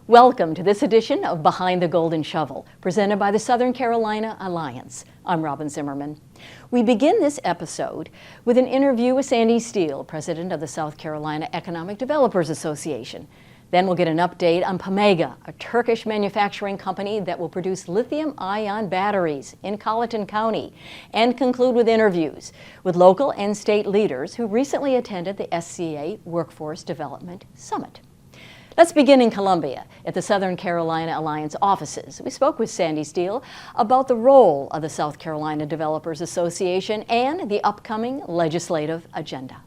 Welcome to this edition of Behind the Golden Shovel, presented by the Southern Carolina Alliance. I'm Robyn Zimmerman. We begin this episode with an interview with Sandy Steele, president of the South Carolina Economic Developers Association. Then we'll get an update on Pamega, a Turkish manufacturing company that will produce lithium-ion batteries in Colleton County, and conclude with interviews with local and state leaders who recently attended the SCA Workforce Development Summit. Let's begin in Columbia at the Southern Carolina Alliance offices. We spoke with Sandy Steele about the role of the South Carolina Developers Association and the upcoming legislative agenda.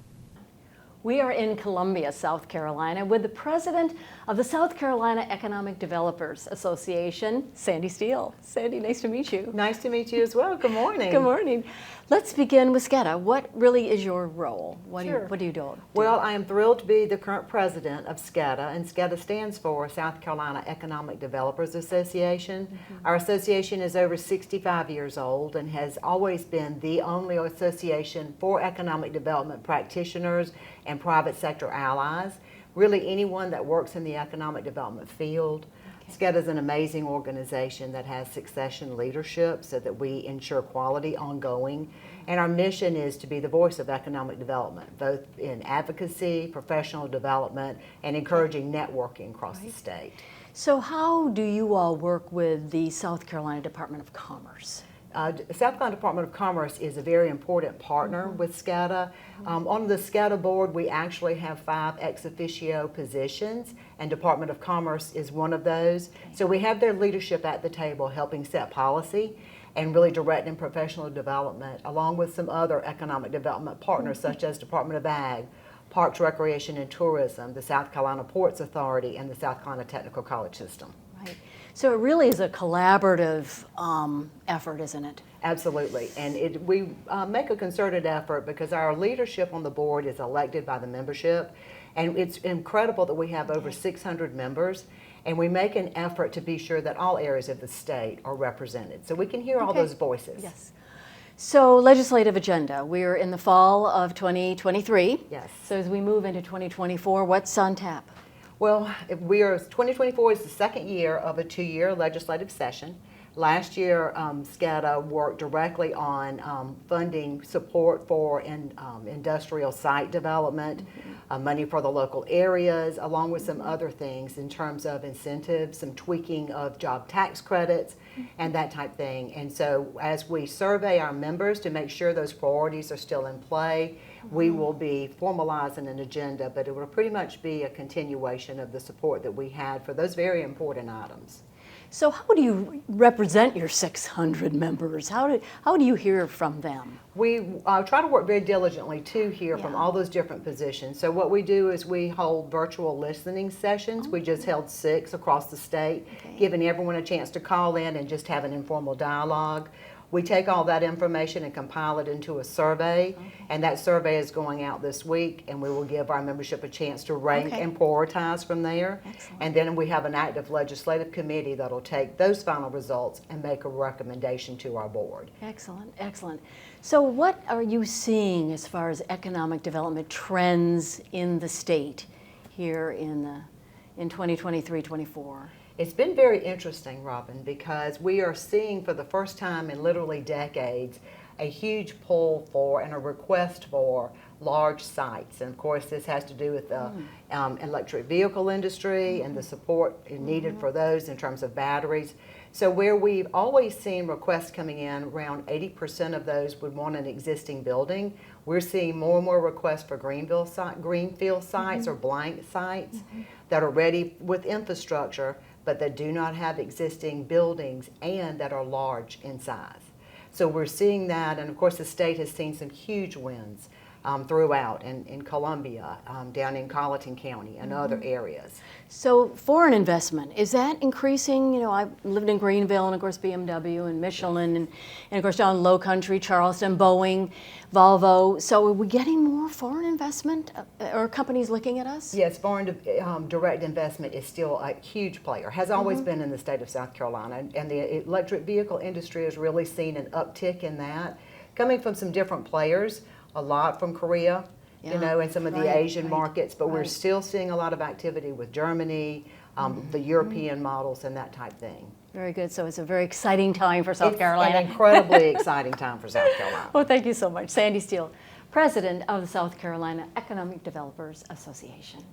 We are in Columbia, South Carolina, with the president of the South Carolina Economic Developers Association, Sandy Steele. Sandy, nice to meet you. Nice to meet you as well. Good morning. Good morning. Let's begin with SCADA. What really is your role? What do you do? Well, I am thrilled to be the current president of SCADA, and SCADA stands for South Carolina Economic Developers Association. Our association is over 65 years old and has always been the only association for economic development practitioners and private sector allies, really anyone that works in the economic development field. SCADA is an amazing organization that has succession leadership so that we ensure quality ongoing. And our mission is to be the voice of economic development, both in advocacy, professional development, and encouraging networking across the state. So how do you all work with the South Carolina Department of Commerce? South Carolina Department of Commerce is a very important partner with SCADA. On the SCADA board, we actually have 5 ex officio positions, and Department of Commerce is one of those. So we have their leadership at the table helping set policy and really directing professional development, along with some other economic development partners such as Department of Ag, Parks, Recreation, and Tourism, the South Carolina Ports Authority, and the South Carolina Technical College System. Right. So it really is a collaborative effort, isn't it? Absolutely, and we make a concerted effort because our leadership on the board is elected by the membership, and it's incredible that we have over 600 members, and we make an effort to be sure that all areas of the state are represented, so we can hear all those voices. Yes. So legislative agenda, we're in the fall of 2023. Yes. So as we move into 2024, what's on tap? Well, 2024 is the second year of a 2-year legislative session. Last year, SCADA worked directly on funding support for industrial site development, money for the local areas, along with some other things in terms of incentives, some tweaking of job tax credits, and that type thing. And so as we survey our members to make sure those priorities are still in play, we will be formalizing an agenda, but it will pretty much be a continuation of the support that we had for those very important items. So how do you represent your 600 members? How do you hear from them? We try to work very diligently to hear from all those different positions. So what we do is we hold virtual listening sessions. We just held 6 across the state, giving everyone a chance to call in and just have an informal dialogue. We take all that information and compile it into a survey, and that survey is going out this week, and we will give our membership a chance to rank and prioritize from there. Excellent. And then we have an active legislative committee that'll take those final results and make a recommendation to our board. Excellent, excellent. So what are you seeing as far as economic development trends in the state here in 2023-24? It's been very interesting, Robyn, because we are seeing for the first time in literally decades a huge pull for and a request for large sites. And of course this has to do with the electric vehicle industry and the support needed for those in terms of batteries. So where we've always seen requests coming in, around 80% of those would want an existing building. We're seeing more and more requests for greenfield sites or blank sites that are ready with infrastructure, but that do not have existing buildings and that are large in size. So we're seeing that, and of course the state has seen some huge wins throughout in Columbia, down in Colleton County and other areas. So foreign investment, is that increasing? You know, I lived in Greenville and of course BMW and Michelin and of course down Lowcountry, Charleston, Boeing, Volvo. So are we getting more foreign investment? Are companies looking at us? Yes, foreign direct investment is still a huge player, has always been in the state of South Carolina, and the electric vehicle industry has really seen an uptick in that, coming from some different players. A lot from Korea, you know, and some of the Asian markets, but we're still seeing a lot of activity with Germany, the European models and that type thing. Very good. So it's a very exciting time for South It's Carolina. an incredibly exciting time for South Carolina. Well, thank you so much. Sandy Steele, President of the South Carolina Economic Developers Association.